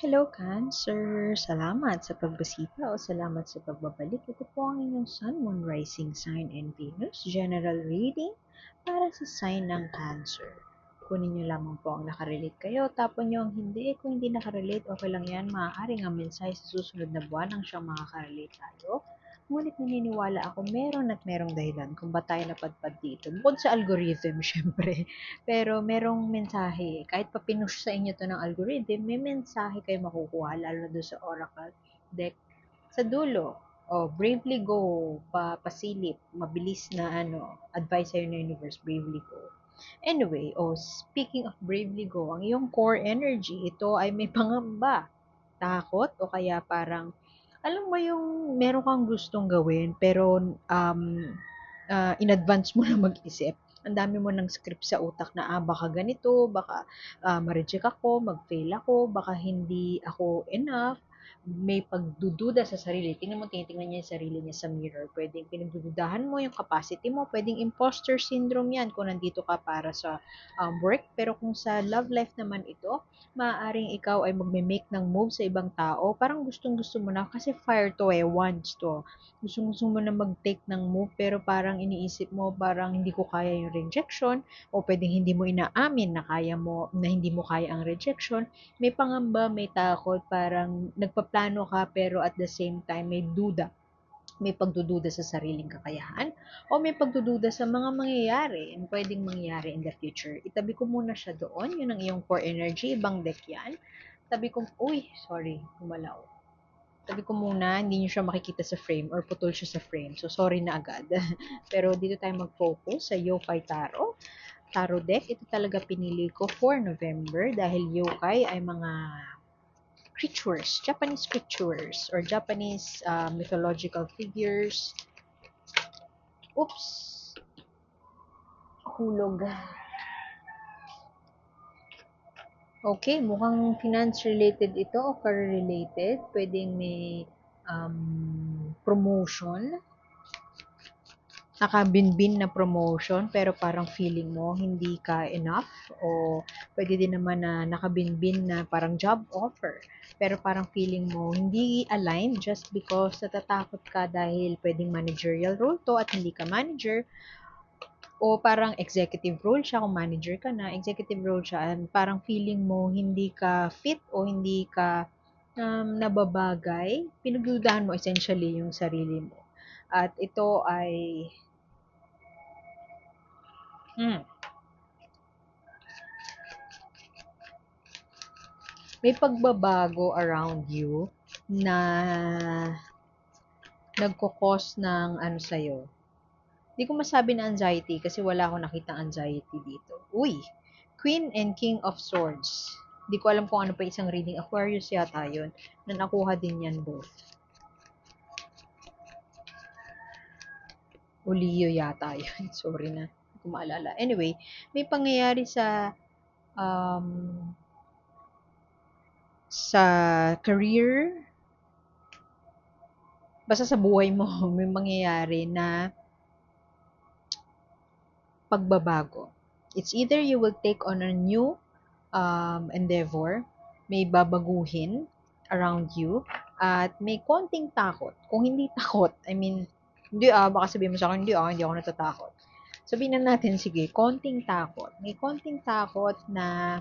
Hello, Cancer! Salamat sa pagbisita o salamat sa pagbabalik. Ito po ang inyong Sun, Moon, Rising Sign, and Venus General Reading para sa sign ng Cancer. Kunin nyo lamang po ang nakarelate kayo, tapon nyo ang hindi. Kung hindi nakarelate, okay lang yan. Maaaring ang mensahe sa susunod na buwan ang siyang makakarelate tayo. Ngunit naniniwala ako meron at merong dahilan kung ba't tayo napadpad dito. Bukod sa algorithm, syempre. Pero merong mensahe, kahit pa pinush sa inyo to ng algorithm, may mensahe kayo makukuha, lalo na doon sa Oracle deck. Sa dulo, bravely go, pasilip, mabilis na advice sa'yo ng universe, bravely go. Anyway, speaking of bravely go, ang iyong core energy, ito ay may pangamba, takot, o kaya parang, alam mo yung meron kang gustong gawin, pero in advance mo na mag-isip. Ang dami mo ng script sa utak na, baka ganito, baka ma-reject ako, mag-fail ako, baka hindi ako enough, may pagdududa sa sarili. Tingnan mo, tinitingnan niya yung sarili niya sa mirror. Pwedeng pinagdududahan mo yung capacity mo. Pwedeng imposter syndrome yan kung nandito ka para sa work. Pero kung sa love life naman ito, maaaring ikaw ay magme-make ng move sa ibang tao. Parang gustong-gusto mo na kasi fire to wants to. Gustong-gusto mo na mag-take ng move pero parang iniisip mo parang hindi ko kaya yung rejection o pwedeng hindi mo inaamin na kaya mo na hindi mo kaya ang rejection. May pangamba, may takot, parang nagpaplano ka pero at the same time may duda. May pagdududa sa sariling kakayahan o may pagdududa sa mga mangyayari and pwedeng mangyayari in the future. Itabi ko muna siya doon. Yun ang iyong core energy. Ibang deck yan. Tabi ko, uy, sorry, gumalaw. Tabi ko muna, hindi nyo siya makikita sa frame or putol siya sa frame. So, sorry na agad. Pero dito tayo mag-focus sa Yokai Tarot. Tarot deck, ito talaga pinili ko for November dahil yokai ay mga creatures, Japanese creatures or Japanese mythological figures. Oops! Hulog. Okay, mukhang finance-related ito o career-related. Pwedeng may promotion, nakabinbin na promotion pero parang feeling mo hindi ka enough o pwede din naman na nakabinbin na parang job offer pero parang feeling mo hindi aligned just because natatakot ka dahil pwedeng managerial role to at hindi ka manager o parang executive role siya kung manager ka na, executive role siya and parang feeling mo hindi ka fit o hindi ka nababagay, pinagdudahan mo essentially yung sarili mo. At ito ay Hmm. May pagbabago around you na nagko-cause ng ano sa'yo. Hindi ko masabi na anxiety kasi wala akong nakitang anxiety dito. Uy! Queen and King of Swords. Hindi ko alam kung ano pa isang reading. Aquarius yata yun. Na nakuha din yan both. O Leo yata yun. Sorry na. Hindi ko maalala. Anyway, may pangyayari um, sa career, basta sa buhay mo, may mangyayari na pagbabago. It's either you will take on a new endeavor, may babaguhin around you, at may konting takot. Kung hindi takot, I mean, hindi baka sabihin mo sa akin, hindi ako natatakot. Sabihin na natin, sige, konting takot. May konting takot na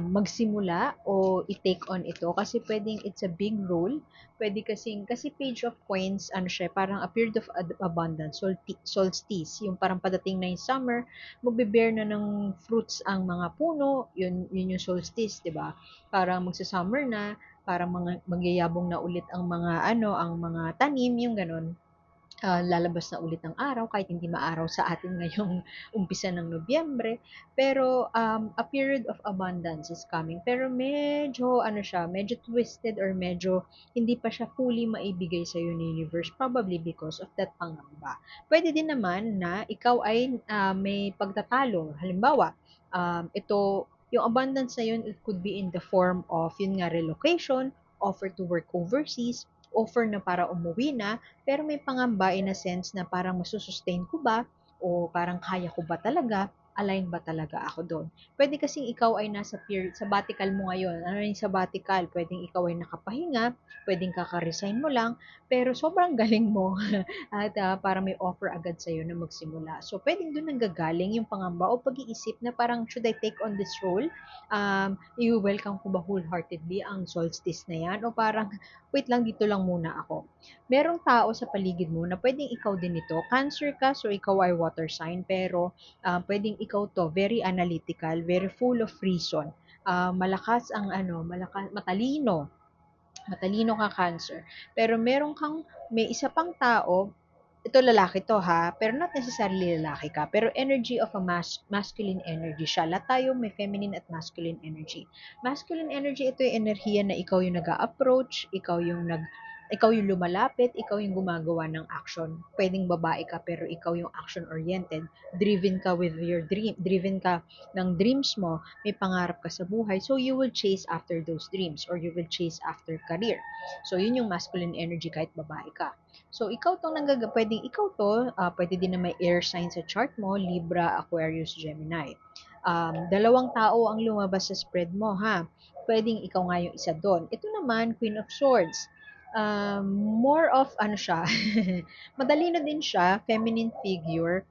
magsimula o i-take on ito kasi pwedeng it's a big role. Pwede kasi Page of Coins, ano siya, parang a period of abundance, solstice, yung parang padating na yung summer, magbe-bear na ng fruits ang mga puno, yun yung solstice, 'di ba? Parang magsa-summer na, parang magyayabong na ulit ang mga tanim, yung ganun. Lalabas na ulit ang araw kahit hindi maaraw sa atin ngayong umpisa ng Nobyembre. Pero a period of abundance is coming. Pero medyo medyo twisted or medyo hindi pa siya fully maibigay sa ni universe probably because of that pangamba. Pwede din naman na ikaw ay may pagtatalo. Halimbawa, ito yung abundance na yun, it could be in the form of yun nga relocation, offer to work overseas, offer na para umuwi na, pero may pangamba in a sense na parang masusustain ko ba o parang kaya ko ba talaga align ba talaga ako doon? Pwede kasing ikaw ay nasa period, sabbatical mo ngayon. Ano yung sabbatical? Pwedeng ikaw ay nakapahinga, pwedeng kaka-resign mo lang, pero sobrang galing mo at para may offer agad sa'yo na magsimula. So, pwedeng doon nanggagaling yung pangamba o pag-iisip na parang, should I take on this role? I-welcome ko ba wholeheartedly ang solstice na yan? O parang, wait lang, dito lang muna ako. Merong tao sa paligid mo na pwedeng ikaw din ito. Cancer ka, so ikaw ay water sign, pero pwedeng ikaw 'to, very analytical, very full of reason. Malakas ang matalino, matalino ka Cancer. Pero may isa pang tao, ito lalaki 'to ha, pero not necessarily lalaki ka, pero energy of a masculine energy siya. Lahat tayo may feminine at masculine energy. Masculine energy, ito yung enerhiya na ikaw yung nag-a-approach, ikaw yung lumalapit, ikaw yung gumagawa ng action. Pwedeng babae ka pero ikaw yung action-oriented. Driven ka with your dream, driven ka ng dreams mo, may pangarap ka sa buhay, so you will chase after those dreams or you will chase after career. So yun yung masculine energy kahit babae ka. So ikaw tong pwedeng ikaw to, pwede din na may air sign sa chart mo, Libra, Aquarius, Gemini. Dalawang tao ang lumabas sa spread mo ha. Pwedeng ikaw nga yung isa doon. Ito naman, Queen of Swords. More of ano siya, madali na din siya, feminine figure,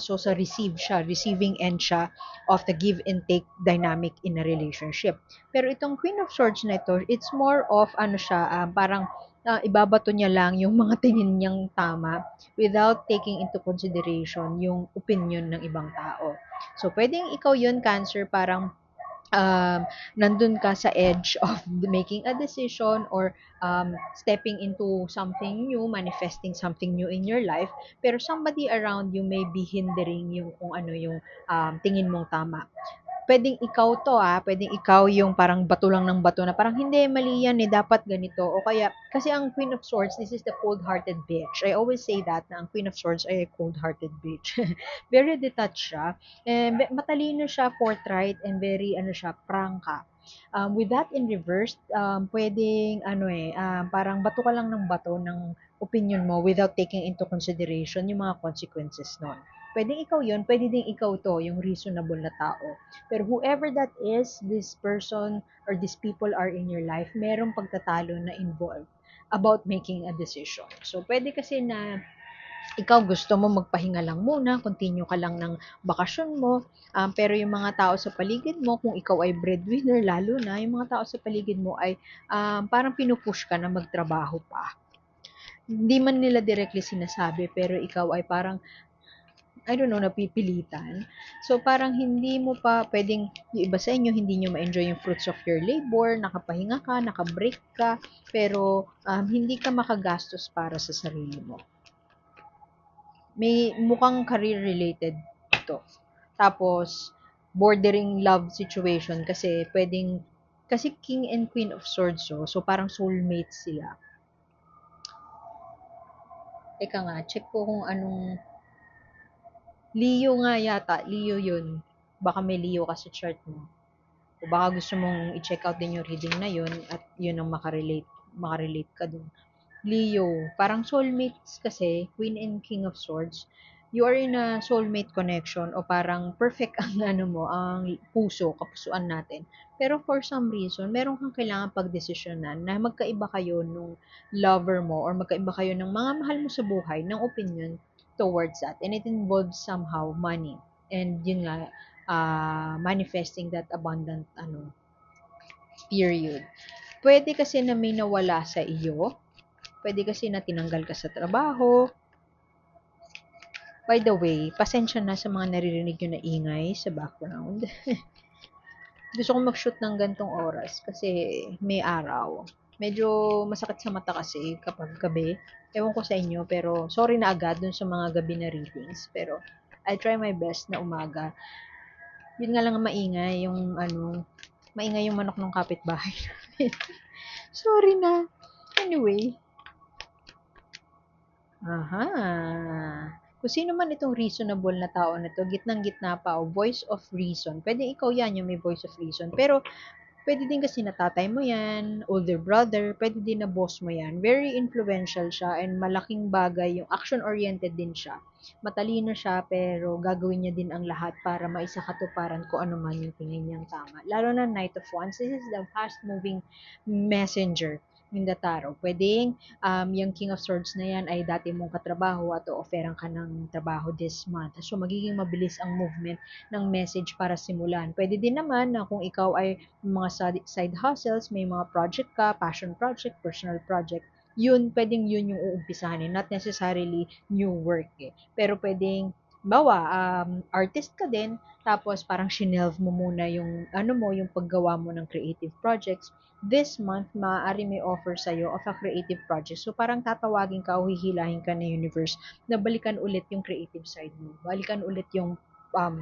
so sa receiving end siya of the give and take dynamic in a relationship. Pero itong Queen of Swords na ito, it's more of ano siya, parang ibabato niya lang yung mga tingin niyang tama without taking into consideration yung opinion ng ibang tao. So, pwedeng ikaw yun, Cancer, parang um, nandun ka sa edge of making a decision or stepping into something new, manifesting something new in your life, pero somebody around you may be hindering yung kung ano yung tingin mong tama. Pwedeng ikaw to pwedeng ikaw yung parang bato lang ng bato na parang hindi, mali yan eh, dapat ganito. O kaya, kasi ang Queen of Swords, this is the cold-hearted bitch. I always say that, na ang Queen of Swords ay a cold-hearted bitch. Very detached siya. Matalino siya, forthright, and very, ano siya, prangka. With that in reverse, pwedeng, parang bato ka lang ng bato ng opinion mo without taking into consideration yung mga consequences nun. Pwedeng ikaw yun, pwede ding ikaw to, yung reasonable na tao. Pero whoever that is, this person or these people are in your life, merong pagtatalo na involved about making a decision. So, pwede kasi na ikaw gusto mo magpahinga lang muna, continue ka lang ng bakasyon mo, pero yung mga tao sa paligid mo, kung ikaw ay breadwinner, lalo na, yung mga tao sa paligid mo ay parang pinupush ka na magtrabaho pa. Hindi man nila directly sinasabi, pero ikaw ay parang I don't know, napipilitan. So, parang hindi mo pa pwedeng, yung iba sa inyo, hindi nyo ma-enjoy yung fruits of your labor, nakapahinga ka, nakabreak ka, pero hindi ka makagastos para sa sarili mo. May mukhang career-related to. Tapos, bordering love situation kasi pwedeng, kasi King and Queen of Swords, so parang soulmates sila. Teka nga, check ko kung anong Leo nga yata, Leo yun. Baka may Leo ka sa chart mo. O baka gusto mong i-check out din yung reading na yun at yun ang makarelate ka dun. Leo, parang soulmates kasi, Queen and King of Swords. You are in a soulmate connection o parang perfect ang ang kapusuan natin. Pero for some reason, meron kang kailangan pagdesisyonan na magkaiba kayo nung lover mo or magkaiba kayo ng mga mahal mo sa buhay ng opinion towards that. And it involves somehow money. And yun nga, manifesting that abundant period. Pwede kasi na may nawala sa iyo. Pwede kasi na tinanggal ka sa trabaho. By the way, pasensya na sa mga naririnig nyo na ingay sa background. Gusto kong mag-shoot ng gantong oras kasi may araw. Medyo masakit sa mata kasi kapag gabi. Ewan ko sa inyo, pero sorry na agad dun sa mga gabi na readings. Pero I try my best na umaga. Yun nga lang ang maingay, maingay yung manok ng kapitbahay namin. Sorry na. Anyway. Aha. Kung sino man itong reasonable na tao na to, gitnang-gitna pa o voice of reason. Pwede ikaw yan yung may voice of reason. Pero Pwede din kasi na tatay mo yan, older brother, pwede din na boss mo yan. Very influential siya and malaking bagay, yung action-oriented din siya. Matalino siya pero gagawin niya din ang lahat para maisakatuparan kung ano man yung tingin niyang tama. Lalo na Knight of Wands, this is the fast-moving messenger in the tarot. Pwedeng yung King of Swords na yan ay dati mong katrabaho at o-offeran ka ng trabaho this month. So, magiging mabilis ang movement ng message para simulan. Pwede din naman na kung ikaw ay mga side hustles, may mga project ka, passion project, personal project, yun, pwedeng yun yung uumpisahan. Not necessarily new work eh. Pero pwedeng, bawa, artist ka din, tapos parang shinelve mo muna yung, ano mo, yung paggawa mo ng creative projects. This month, maaari may offer sa'yo of a creative project. So, parang tatawagin ka o hihilahin ka ng universe na balikan ulit yung creative side mo. Balikan ulit yung um,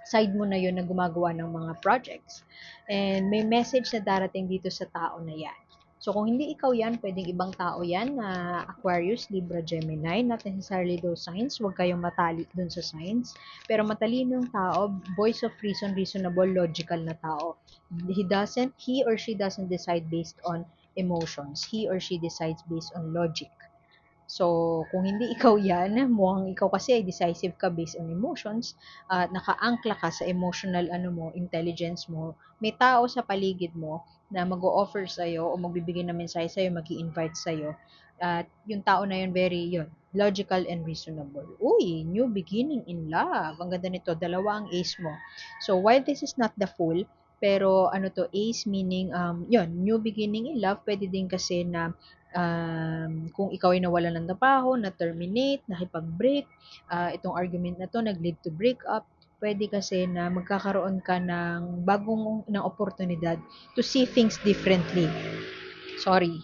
side mo na yun na gumagawa ng mga projects. And may message na darating dito sa tao na yan. So, kung hindi ikaw yan, pwedeng ibang tao yan na Aquarius, Libra, Gemini. Not necessarily those signs. Huwag kayong matali dun sa signs. Pero matalinong tao, voice of reason, reasonable, logical na tao. He or she doesn't decide based on emotions. He or she decides based on logic. So, kung hindi ikaw yan, mukhang ikaw kasi ay decisive ka based on emotions, at nakaangkla ka sa emotional intelligence mo, may tao sa paligid mo na mag-o-offer sa'yo o magbibigay ng mensahe sa'yo, mag-i-invite sa'yo, at yung tao na yun, logical and reasonable. Uy, new beginning in love. Ang ganda nito, dalawa ang ace mo. So, while this is not the full, pero ace meaning, new beginning in love, pwede din kasi na kung ikaw ay nawalan ng trabaho, na-terminate, nakipag-break, itong argument na to nag-lead to break up, pwede kasi na magkakaroon ka ng ng oportunidad to see things differently. Sorry,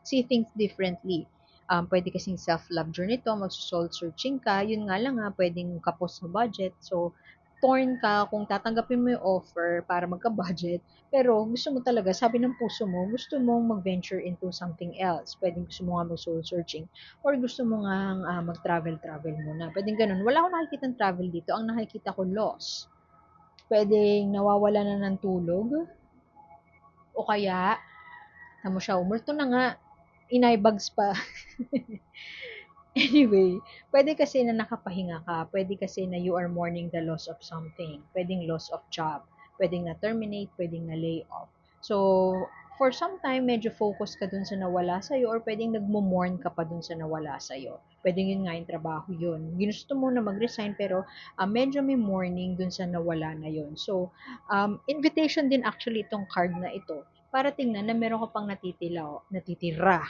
see things differently. Pwede kasing self-love journey to, mag-soul searching ka, yun nga lang pwedeng kapos sa budget. So, torn ka kung tatanggapin mo yung offer para magka-budget, pero gusto mo talaga, sabi ng puso mo, gusto mong mag-venture into something else. Pwedeng gusto mo nga mag-soul searching or gusto mo nga mag-travel-travel muna. Pwedeng ganun. Wala akong nakikita travel dito. Ang nakikita ko, loss. Pwedeng nawawala na ng tulog o kaya, mo siya, umulto na nga, inaybags pa. Anyway, pwede kasi na nakapahinga ka, pwede kasi na you are mourning the loss of something, pwedeng loss of job, pwedeng na-terminate, pwedeng na-lay off. So, for some time, medyo focus ka dun sa nawala sa'yo or pwedeng nagmo-mourn ka pa dun sa nawala sa'yo. Pwedeng yun nga yung trabaho yun. Ginusto mo na mag-resign pero medyo may mourning dun sa nawala na yun. So, invitation din actually itong card na ito para tingnan na meron ka pang natitira,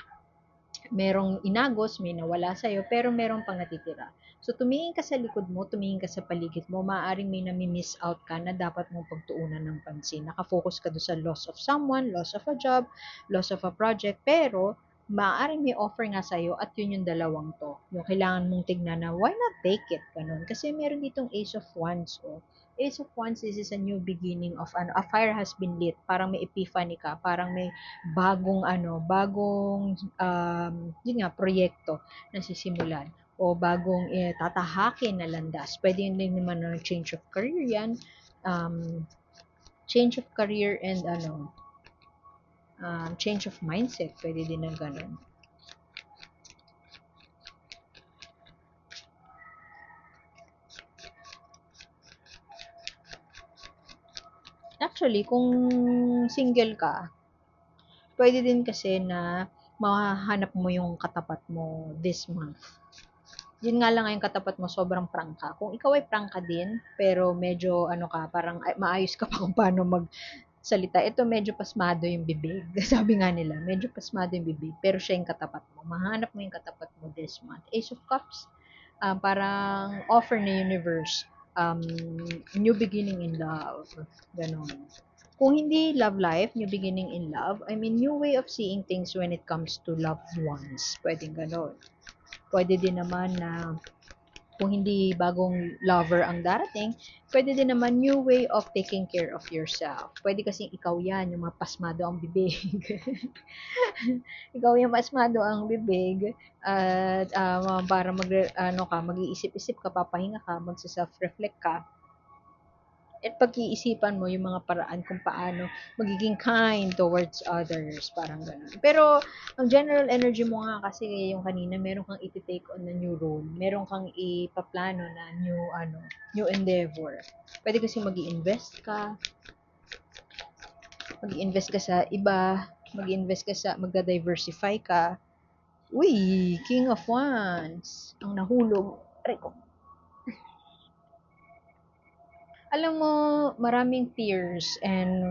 merong inagos, may nawala sa'yo, pero meron pang natitira. So, tumingin ka sa likod mo, tumingin ka sa paligid mo, maaaring may nami-miss out ka na dapat mong pagtuunan ng pansin. Nakafocus ka doon sa loss of someone, loss of a job, loss of a project, pero maaaring may offer nga sa'yo at yun yung dalawang to. Yung kailangan mong tignan na, why not take it? Ganun. Kasi meron ditong Ace of Wands, oh. Ace of Wands, this is a new beginning of a fire has been lit. Parang may epiphany ka, parang may bagong yun nga proyekto na sisimulan o bagong tatahakin na landas. Pwede yun din naman ng change of career yan. Change of career and change of mindset. Pwede din ng ganun. Actually, kung single ka, pwede din kasi na mahanap mo yung katapat mo this month. Yun nga lang yung katapat mo, sobrang prangka. Kung ikaw ay prangka din, pero medyo parang maayos ka pa kung paano magsalita. Ito medyo pasmado yung bibig. Sabi nga nila, medyo pasmado yung bibig, pero siya yung katapat mo. Mahanap mo yung katapat mo this month. Ace of Cups, parang offer na universe, new beginning in love. Ganon. Kung hindi love life, new beginning in love, I mean, new way of seeing things when it comes to loved ones. Pwedeng ganon. Pwede din naman na kung hindi bagong lover ang darating, pwede din naman new way of taking care of yourself. Pwede kasing ikaw yan, yung mapasmado ang bibig. Ikaw yung pasmado ang bibig at para mag-iisip-isip ka, papahinga ka, magsa-self-reflect ka, At pag-iisipan mo yung mga paraan kung paano magiging kind towards others, parang gano'n. Pero, ang general energy mo nga kasi yung kanina, meron kang iti-take on na new role. Meron kang ipaplano na new endeavor. Pwede kasi mag-i-invest ka, mag-invest ka sa iba, mag-invest ka sa, magda-diversify ka. Uy, King of Wands. Ang nahulog. Aray ko. Alam mo, maraming fears and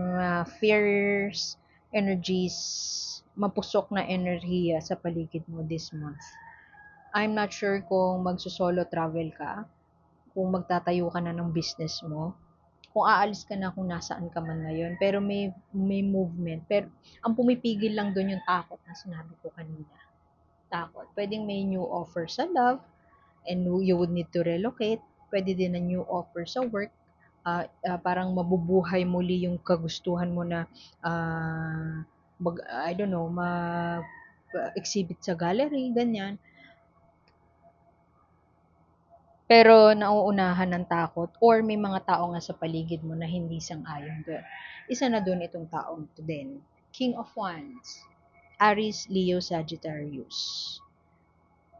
fears, energies, mapusok na enerhiya sa paligid mo this month. I'm not sure kung magso-solo travel ka, kung magtatayo ka na ng business mo, kung aalis ka na kung nasaan ka man ngayon, pero may movement. Pero ang pumipigil lang doon yung takot na sinabi ko kanina. Takot. Pwedeng may new offer sa love and you would need to relocate. Pwede din na new offer sa work. Parang mabubuhay muli yung kagustuhan mo na I don't know, exhibit sa gallery, ganyan. Pero nauunahan ng takot or may mga tao nga sa paligid mo na hindi sang-ayon doon. Isa na doon itong taong to din. King of Wands. Aries, Leo, Sagittarius.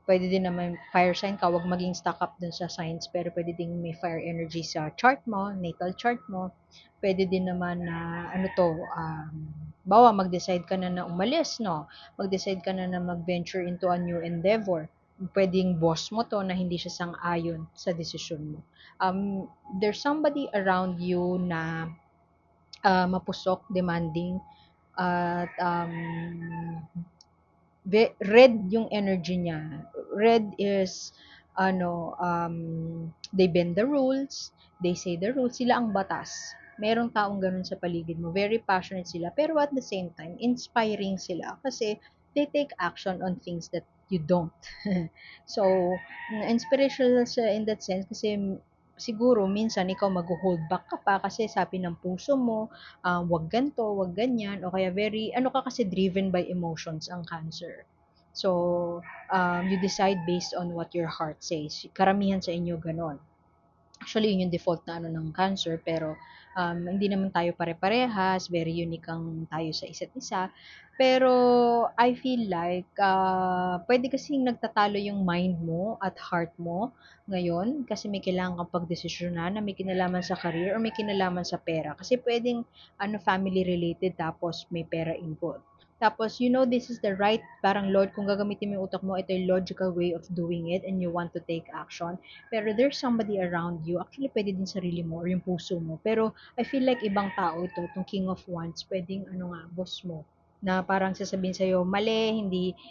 Pwede din naman fire sign ka, wag maging stuck up dun sa signs, pero pwede din may fire energy sa chart mo, natal chart mo. Pwede din naman na, bawa mag-decide ka na na umalis, no? Mag-decide ka na na mag-venture into a new endeavor. Pwedeng boss mo to na hindi siya sang-ayon sa desisyon mo. There's somebody around you na mapusok, demanding, at red yung energy niya. Red is, they bend the rules, they say the rules, sila ang batas. Merong taong ganun sa paligid mo. Very passionate sila, pero at the same time, inspiring sila kasi they take action on things that you don't. So, inspirational siya in that sense kasi siguro minsan ikaw mag-hold back ka pa kasi sabi ng puso mo, wag ganto, wag ganyan, o kaya very, ano ka kasi driven by emotions ang Cancer. So, you decide based on what your heart says. Karamihan sa inyo ganon. Actually, yun yung default na ano ng Cancer, pero hindi naman tayo pare-parehas, very unique ang tayo sa isa't isa. Pero I feel like pwede kasing nagtatalo yung mind mo at heart mo ngayon kasi may kailangan kang pagdesisyonan na may kinalaman sa career or may kinalaman sa pera. Kasi pwedeng family related tapos may pera involved. Tapos, this is the right, parang kung gagamitin mo yung utak mo, ito yung logical way of doing it and you want to take action. Pero there's somebody around you, actually pwede din sarili mo or yung puso mo. Pero I feel like ibang tao ito, itong King of Wands, pwedeng boss mo na parang sasabihin sa'yo, mali,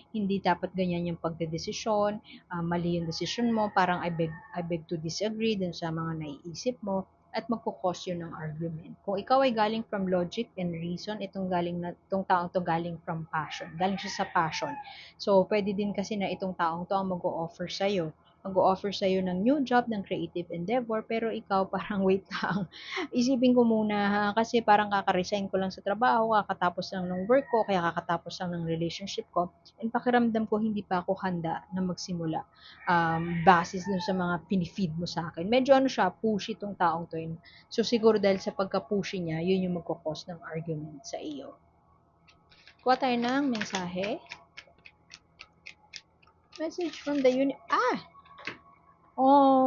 hindi dapat ganyan yung pagdedesisyon, mali yung decision mo, parang I beg to disagree dun sa mga naiisip mo, at magkukos yun ng argument. Kung ikaw ay galing from logic and reason, itong taong to galing from passion. Galing siya sa passion. So, pwede din kasi na itong taong to ang mag-o-offer sa'yo mag-o-offer sa'yo ng new job, ng creative endeavor, pero ikaw parang wait lang. Isipin ko muna ha, kasi parang kaka-resign ko lang sa trabaho, kakatapos lang ng work ko, kaya kakatapos lang ng relationship ko, and pakiramdam ko hindi pa ako handa na magsimula. Basis dun sa mga pinifeed mo sa akin. Medyo siya, pushy tong taong to yun. So siguro dahil sa pagka-pushy niya, yun yung magkakos ng argument sa iyo. Kuha tayo ng mensahe. Message from the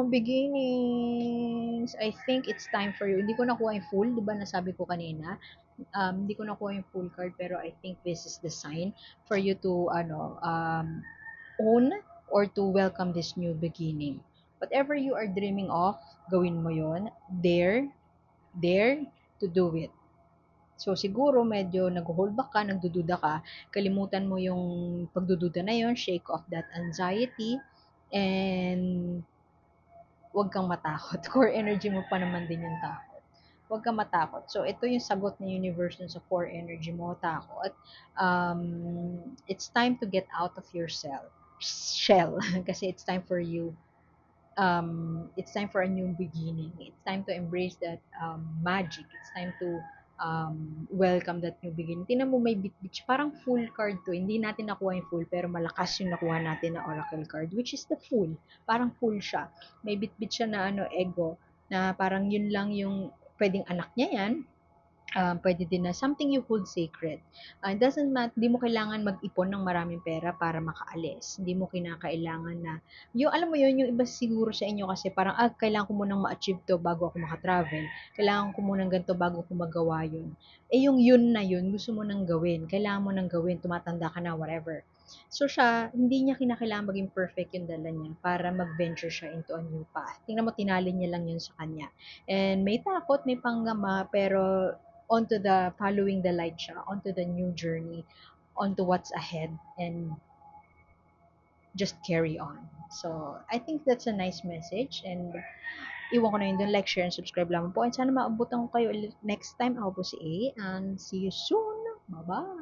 beginnings. I think it's time for you. Hindi ko nakuha yung full, di ba nasabi ko kanina? Hindi ko nakuha yung full card, pero I think this is the sign for you to, own or to welcome this new beginning. Whatever you are dreaming of, gawin mo yon. Dare to do it. So, siguro medyo nag-hold back ka, nagdududa ka, kalimutan mo yung pagdududa na yon, shake off that anxiety, and huwag kang matakot. Core energy mo pa naman din yung takot. Huwag kang matakot. So, ito yung sagot ng universe dun sa core energy mo, takot. It's time to get out of your shell. Kasi it's time for you. It's time for a new beginning. It's time to embrace that magic. It's time to welcome that new beginning. Tingnan mo may bit parang full card to. Hindi natin nakuha yung full, pero malakas yung nakuha natin na oracle card, which is the full. Parang full siya. May bit siya na ego, na parang yun lang yung pwedeng anak niya yan, pwede din na something you hold sacred. It doesn't matter, hindi mo kailangan mag-ipon ng maraming pera para makaalis. Hindi mo kinakailangan na, yung alam mo yun, yung iba siguro sa inyo kasi parang, kailangan ko munang ma-achieve to bago ako makatravel. Kailangan ko munang ganito bago ko magawa yun. Yung yun na yun, gusto mo nang gawin. Kailangan mo nang gawin, tumatanda ka na, whatever. So siya, hindi niya kinakailangan maging perfect yung dala niya para mag-venture siya into a new path. Tingnan mo, tinalin niya lang yun sa kanya. And may takot, may panggama, pero onto the following the light siya, onto the new journey, onto what's ahead, and just carry on. So, I think that's a nice message, and iwan ko na yun dun, like, share, and subscribe lamang po, and sana maabutan ko kayo ulit next time. Ako po si A, and see you soon. Bye-bye!